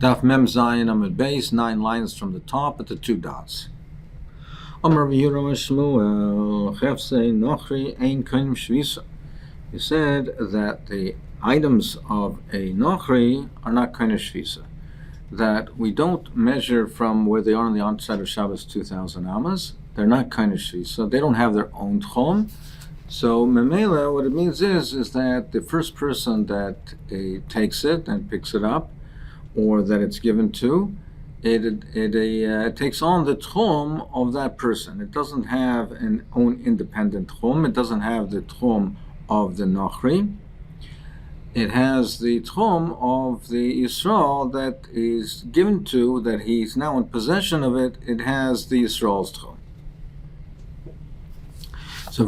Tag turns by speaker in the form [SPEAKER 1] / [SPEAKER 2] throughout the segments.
[SPEAKER 1] Daf Mem Zayin Amud Beis, 9 lines from the top at the 2 dots. Amar V'Yuram Shmuel Chefsei Nochri Ein Konim Shvisa. He said that the items of a Nochri are not Konim Shvisa, that we don't measure from where they are on the outside of Shabbos 2,000 amas. They're not Konim Shvisa. They don't have their own Tchom. So Memela, what it means is that the first person that takes it and picks it up, or that it's given to, it takes on the tchum of that person. It doesn't have an own independent tchum. It doesn't have the tchum of the Nochri. It has the tchum of the Yisrael that is given to, that he's now in possession of it. It has the Yisrael's tchum. So,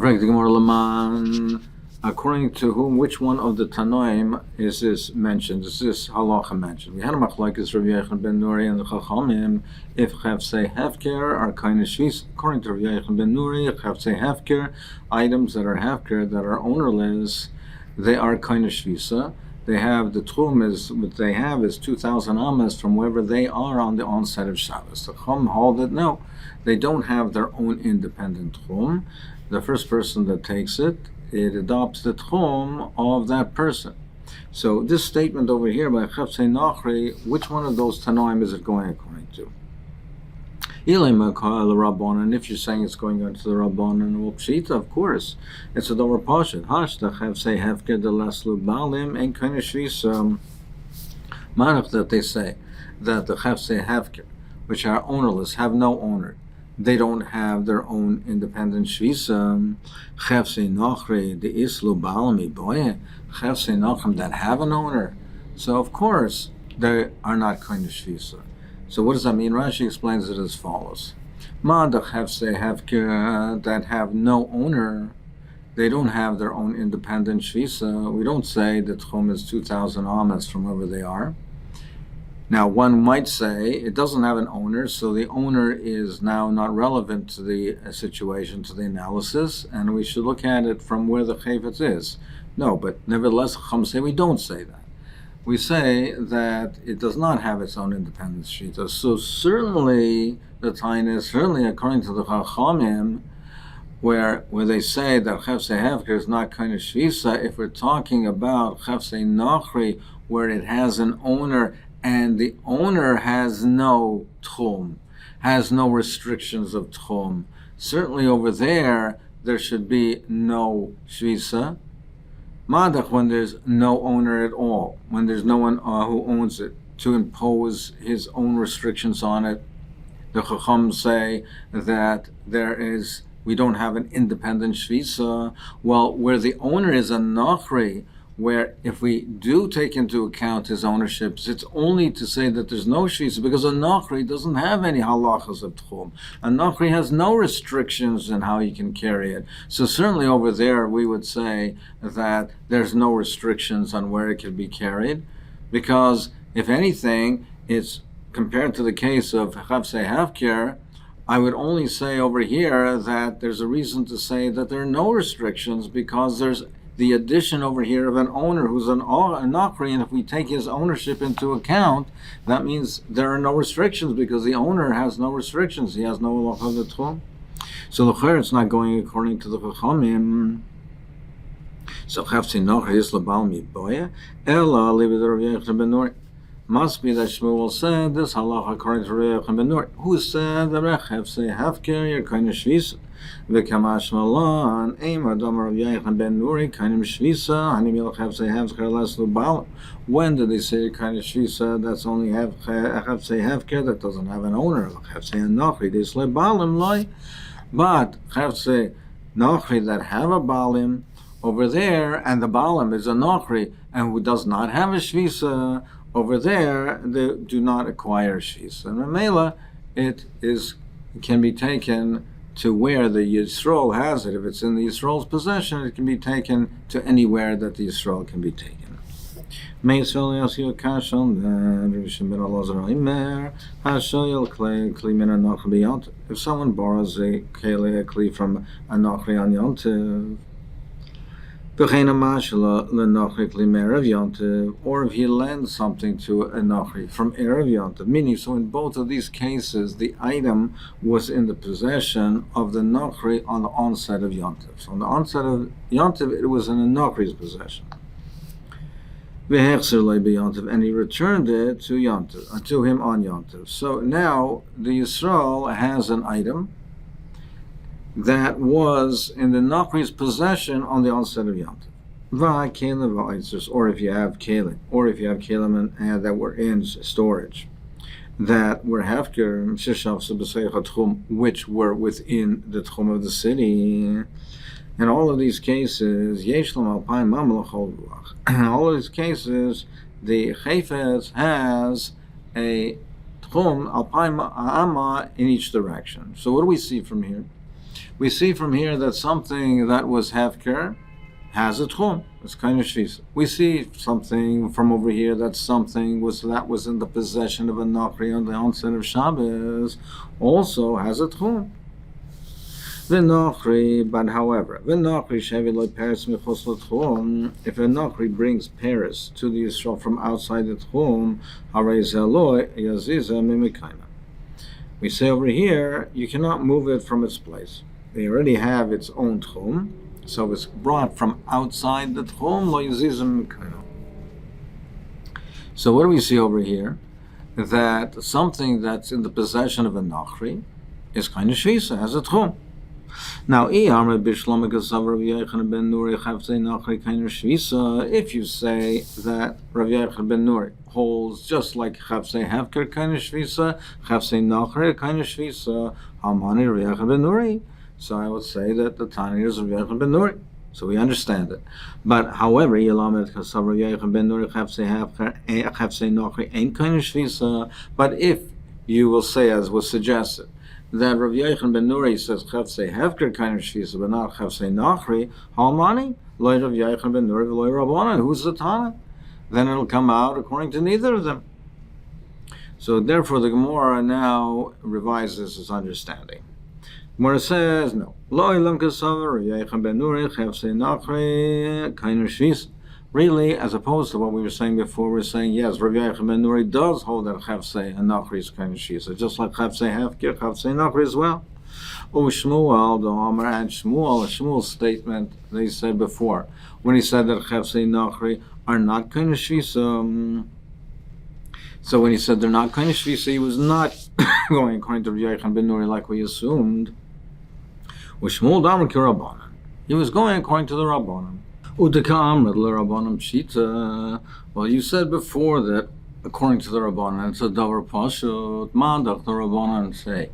[SPEAKER 1] according to whom, which one of the Tanoim is this mentioned? Is this halacha mentioned? We had a machlokes Rav Yochanan ben Nuri and the Chachamim if chefsei hefker are kind of shvis. According to Rav Yochanan ben Nuri, chefsei hefker, items that are hefker, that are ownerless, they are kind of shvisa. They have the tchum is what they have is 2,000 amas from wherever they are on the onset of Shabbos. The Chum hold that no, they don't have their own independent tchum. The first person that takes it adopts the tchum of that person. So this statement over here by Chefsei Nochri, which one of those Tanoim is it going according to? And if you're saying it's going on to the Rabbanan, well, Pshita, of course, it's a Dover Pashat. Hashta Chefsei Hefker de Laslu Balim and Kaneshvis Manach, that they say that the Chefsei Hefker, which are ownerless, have no owner. They don't have their own independent shvisa. Chefsei Nochri, the Islu Balami Boye, Chefsei Nochrim that have an owner. So of course they are not kind of shvisa. So what does that mean? Rashi explains it as follows: Ma the Chefsei Hefker that have no owner, they don't have their own independent shvisa. We don't say that Tchum is 2,000 amas from wherever they are. Now, one might say it doesn't have an owner, so the owner is now not relevant to the situation, to the analysis, and we should look at it from where the chayvetz is. No, but nevertheless, Chacham say we don't say that. We say that it does not have its own independent shita. So certainly, the Taina is certainly according to the Chachamim, where they say that Chefsei Hefker is not kind of shvisa. If we're talking about Chefsei Nochri, where it has an owner, and the owner has no tchum, has no restrictions of tchum. Certainly over there should be no shvisa. Madach, when there's no owner at all, when there's no one who owns it, to impose his own restrictions on it. The Chacham say that we don't have an independent shvisa. Well, where the owner is a Nochri, where if we do take into account his ownerships, it's only to say that there's no shvisa, because a Nochri doesn't have any halachas of tchum. A Nochri has no restrictions in how he can carry it. So certainly over there we would say that there's no restrictions on where it can be carried, because if anything, it's compared to the case of Chefsei Hefker, I would only say over here that there's a reason to say that there are no restrictions, because there's the addition over here of an owner who's a Nochri, and if we take his ownership into account, that means there are no restrictions, because the owner has no restrictions. He has no halacha of the tchum. So l'cher, it's not going according to the Chachamim. So Chefsei Nochri is l'bal miboya, ela libid Rav Yochanan ben Nuri. Must be that Shmuel said this halacha according to Rav Yochanan ben Nuri, who said that Chefsei Hefker you're kind of shvisa. V'kamash malan ema damar Rav Yochanan ben Nuri kind of shvisa hanim yel Chefsei Hefker laslu balam. When did they say kind of shvisa? That's only Chefsei Hefker that doesn't have an owner. Chefsei Nochri this le balam loy, but Chefsei Nochri that have a balim over there, and the balim is a Nochri and who does not have a shvisa. Over there, they do not acquire shvisa. And Mamela, can be taken to where the Yisrael has it. If it's in the Yisrael's possession, it can be taken to anywhere that the Yisrael can be taken. If someone borrows a keli from a Nochri on Yontiv, Or if he lends something to a Nachri from Erev Yontiv, meaning, so in both of these cases, the item was in the possession of the Nachri on the onset of Yontiv. So on the onset of Yontiv, it was in the Nachri's possession. And he returned it to Yontiv, to him on Yontiv. So now the Yisrael has an item that was in the Nachri's possession on the onset of Yontiv. Or if you have Kalim, that were in storage, that were Hefker, which were within the Tchum of the city. In all of these cases, all of these cases, the Chayfetz has a Tchum Alpayim Amma in each direction. So what do we see from here? We see from here that something that was Hefker has a Tchum. It's kind of shvis. We see something from over here that something was in the possession of a Nachri on the onset of Shabbos also has a Tchum. But however, if a Nachri brings Paris to the Yisrael from outside the Tchum, we say over here, you cannot move it from its place. They already have its own Tchum, so it's brought from outside the Tchum, lo yazizim mikayim. So what do we see over here? That something that's in the possession of a Nachri is kind of shvisa, has a Tchum. Now, if you say that Rav Yochanan ben Nuri holds just like Chavsei Hefker kind of shvisa, Chavsei Nachri kind of shvisa, Hamani Rav Yochanan ben Nuri, so I would say that the Tani is Rav Yochanan ben Nuri. So we understand it. But however, Rav Yochanan ben Nuri Chavsei Hefker, Chavsei Nachri ain't kind of shvisa. But if you will say, as was suggested, that Rav Yochanan ben Nuri says Chavsei Hefker kind of shvisa, but not Chavsei Nachri, Halmani, Loy Rav Yochanan ben Nuri, Loy Rabbanan, who's the Tana? Then it'll come out according to neither of them. So therefore the Gemara now revises its understanding. Gemara says, no. Loy Lam Kasavar, Rav Yochanan ben Nuri, Chavsei Nachri, kind of shvisa. Really, as opposed to what we were saying before, we're saying, yes, Rav Yochanan ben Nuri does hold that Chavsei and Nachri is kind of shisa, just like Chavsei Hefker, Chavsei Nachri as well. Shmuel, the Omer, and Shmuel's statement they said before, when he said that Chavsei Nachri are not kind of shisa, so when he said they're not kind of shisa, he was not going according to Rav Yochanan ben Nuri like we assumed. Shmuel Damer Kirabanan. He was going according to the Rabbanan. Well, you said before that according to the Rabbanan, it's a davar pashut. Mandach the Rabbanan say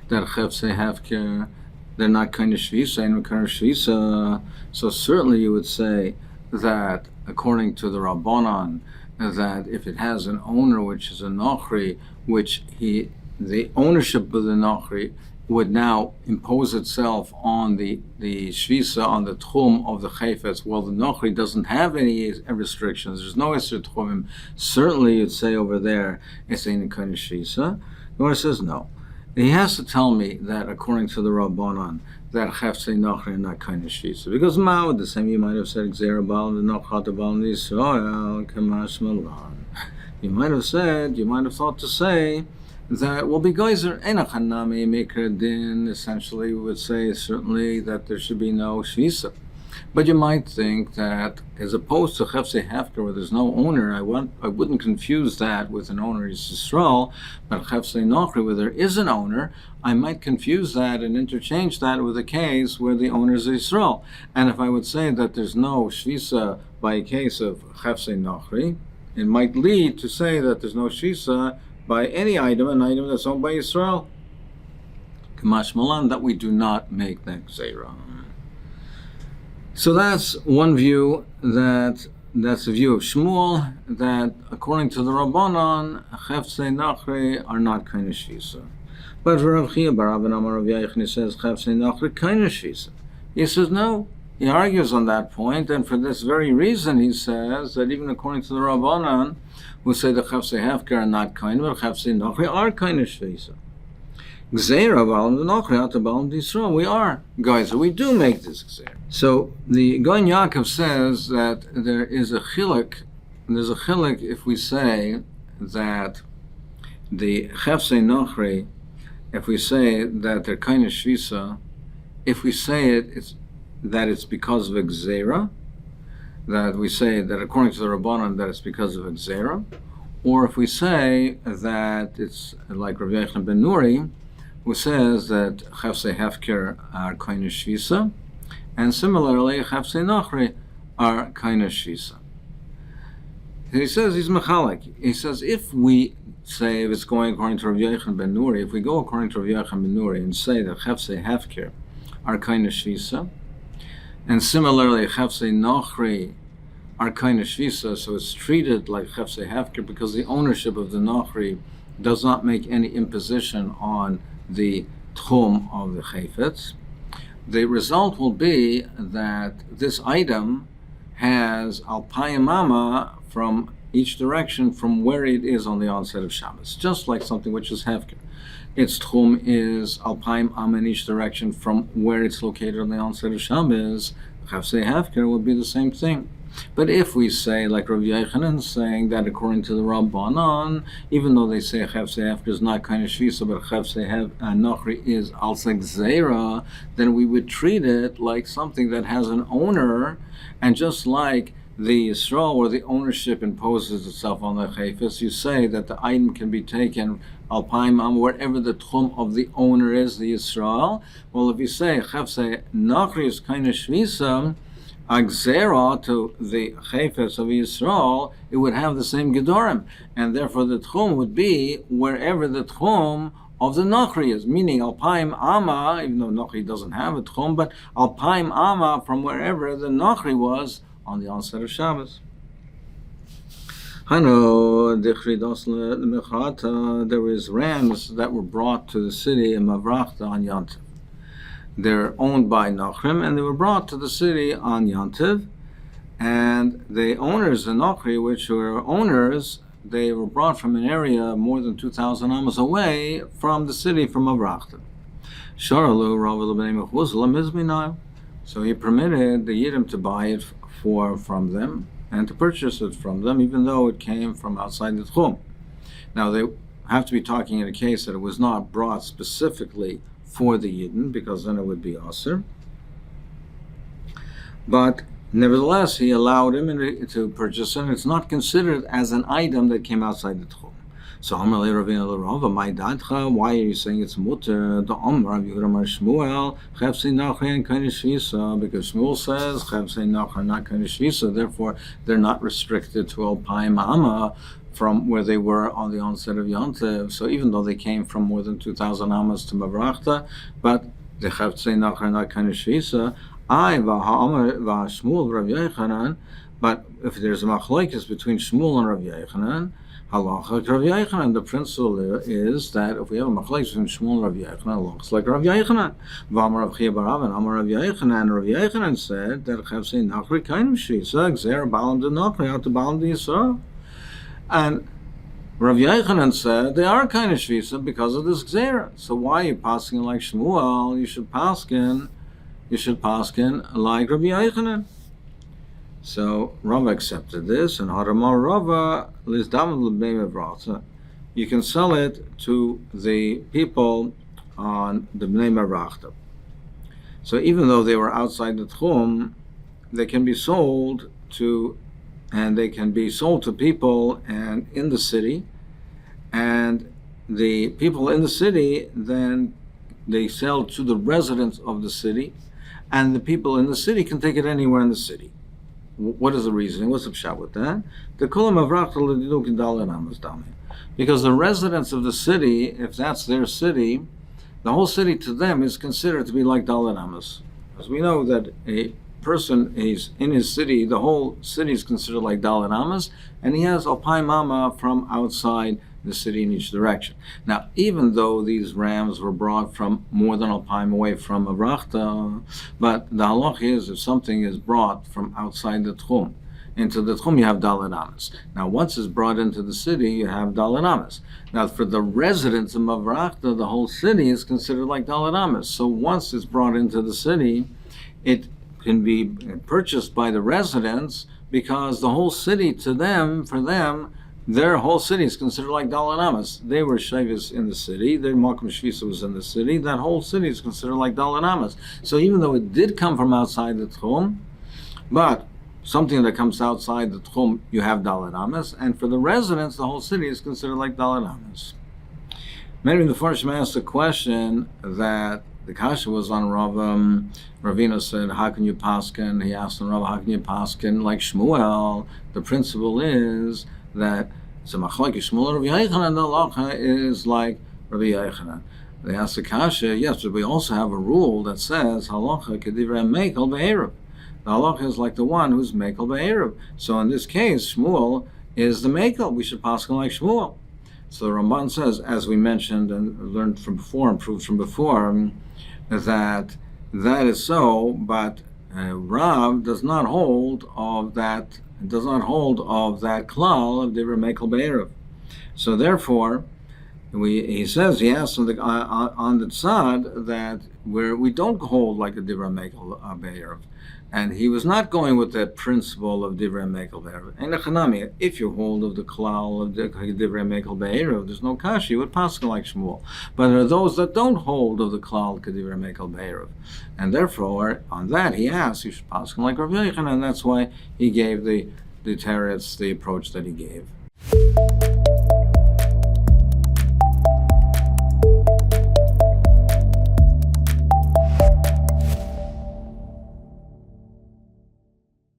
[SPEAKER 1] that Chavsei Hefker, they're not kind of shvisa, and kind of shvisa. So certainly you would say that according to the Rabbanan, that if it has an owner which is a Nachri, the ownership of the Nachri would now impose itself on the shvisa, on the tchum of the chayfetz. Well, the Nachri doesn't have any restrictions. There's no Isser tchumim. Certainly, you'd say over there it's ain't kind of shvisa. The Gemara says no. He has to tell me that according to the Rabbanan, that Chavsei Nachri are not kind of shvisa. Because Ma'od, the same you might have said Xerabal, the Nachat the Israel, Kamash Malan. You might have thought to say that will be geyser enachanami maker din. Essentially, we would say certainly that there should be no shvisa. But you might think that as opposed to Chavsei Hefker where there's no owner, I wouldn't confuse that with an owner is Yisrael, but Chavsei Nachri where there is an owner, I might confuse that and interchange that with a case where the owner is Yisrael. And if I would say that there's no shvisa by a case of Chavsei Nachri, it might lead to say that there's no shvisa by any item, an item that's owned by Yisrael. Kamash Malan, that we do not make that Gzeira. So that's one view, that's the view of Shmuel, that according to the Rabbanan, Chavsei Nachri are not kind of shvisa. But Rav Chia bar Rav Amar Rav Yochanan says Chavsei Nachri kind of shvisa. He says no. He argues on that point, and for this very reason he says that even according to the Rabbanan, who say the Chavsei Hefker are not kind, but Chavsei Nachri are kind of shvisa. Gzeira Balam Denochri Ata Balam Yisrael. We are guys, so we do make this Gzeira. So the Goin Yaakov says that there is a chilek. There's a chilek if we say that the Chefsei Nochri, if we say that they're kind of shvisa, if we say it's because of a gzeira, that we say that according to the Rabbanan that it's because of a gzeira, or if we say that it's like Rav Yochanan ben Nuri, who says that Chefsei Hefker are kind of shvisa, and similarly Chefsei Nochri are kind of shvisa. He says he's mechalek. He says if we say if it's going according to Rav Yochanan ben Nuri, if we go according to Rav Yochanan ben Nuri and say that Chefsei Hefker are kind of shvisa, and similarly Chefsei Nochri are kind of shvisa, so it's treated like Chefsei Hefker because the ownership of the Nochri does not make any imposition on the tchum of the chayfetz. The result will be that this item has alpayim ama from each direction from where it is on the onset of Shabbos, just like something which is hefker. Its tchum is alpayim ama in each direction from where it's located on the onset of Shabbos. Chefsei Hefker would be the same thing. But if we say, like Rav Yochanan saying that according to the Rabbanan, even though they say Chefsei Hefker is not kind of shvisa, but Chefsei Nochri is also gzeira, then we would treat it like something that has an owner, and just like the Yisrael, where the ownership imposes itself on the chayfetz, you say that the item can be taken alpayim am wherever the tchum of the owner is, the Yisrael. Well, if you say Chefsei Nochri is kind of shvisa, agzera to the chayfetz of Yisrael, it would have the same gedorim, and therefore the tchum would be wherever the tchum of the Nochri is, meaning alpayim ama, even though Nochri doesn't have a tchum, but alpayim ama from wherever the Nochri was on the onset of Shabbos. There was rams that were brought to the city in Mavrachta on Yontiv. They're owned by Nochrim, and they were brought to the city on Yontiv. And the owners, the Nochri, which were owners, they were brought from an area more than 2,000 amas away from the city, from Mavrachta. So he permitted the Yiddim to buy it from them and to purchase it from them, even though it came from outside the Tchum. Now, they have to be talking in a case that it was not brought specifically for the Yidden, because then it would be Aser. But nevertheless, he allowed him to purchase it, and it's not considered as an item that came outside the Tchum. So, why are you saying it's mutter? The Amr of Yehuda Shmuel, Chefsei Nochri and kind of shvisa, because Shmuel says Chefsei Nochri not kind of shvisa, therefore they're not restricted to alpayim ama from where they were on the onset of Yontiv. So even though they came from more than 2,000 amas to Mavrachta, but the Chefsei Nochri not kind of shvisa, Shmuel Rav Yochanan. But if there's a machlokes between Shmuel and Rav Yochanan, the principle is that if we have a machlokes between Shmuel and Rav Yochanan, it looks like Rav Yochanan. V'amar Rav Chia bar Rav and Amar Rav Yochanan. Rav Yochanan said that Chefsei Nochri kind of shvisa, gzer balam de Nochri out to balam de Yisrael. And Rav Yochanan said they are kind of shvisa because of this gzera. So why are you paskin like Shmuel? You should paskin like Rav Yochanan. So Rava accepted this, and Haramar Rava lizdam l'bnei Mavrachta. You can sell it to the people on the Bnei Mavrachta. So even though they were outside the Tchum, they can be sold to people and in the city, and the people in the city then they sell to the residents of the city, and the people in the city can take it anywhere in the city. What is the reasoning? What's the pshat with that? Because the residents of the city, if that's their city, the whole city to them is considered to be like Dalet Amos. As we know that a person is in his city, the whole city is considered like Dalet Amos, and he has alpayim ama from outside the city in each direction. Now, even though these rams were brought from more than alpayim away from Mavrachta, but the halach is if something is brought from outside the Tchum, into the Tchum, you have Dalet Amas. Now, once it's brought into the city, you have Dalet Amas. Now, for the residents of Mavrachta, the whole city is considered like Dalet Amas. So once it's brought into the city, it can be purchased by the residents because the whole city, for them, their whole city is considered like Dalet Amas. They were Shavis in the city, their Makom Shvisa was in the city, that whole city is considered like Dalet Amas. So even though it did come from outside the Tchum, but something that comes outside the Tchum, you have Dalet Amas, and for the residents, the whole city is considered like Dalet Amas. Many of the Farshim asked a question that the kasha was on Rav. Ravina said, how can you paskin? He asked him, Rav, how can you paskin like Shmuel? The principle is that it's a machlok Shmuel and Rabbi Yochanan, the halacha is like Rabbi Yochanan. They asked the kasha, yes, but we also have a rule that says halacha kedivrei mekel be'erev. The halacha is like the one who's mekel be'erev. So in this case, Shmuel is the mekel. We should paskin like Shmuel. So the Ramban says, as we mentioned and learned from before and proved from before, that is so, but Rav does not hold of that. Does not hold of that klal of divrei mekel be'erev. So therefore, he says he asks on the tzad that where we don't hold like a divrei mekel be'erev, and he was not going with that principle of divrei mekel be'erev. And echanami, if you hold of the klal of divrei mekel be'erev, there's no kashi. You would paskin like Shmuel. But there are those that don't hold of the klal divrei mekel be'erev, and therefore on that he asks you should paskin like Rav Yochanan, and that's why he gave the teretz, the approach that he gave.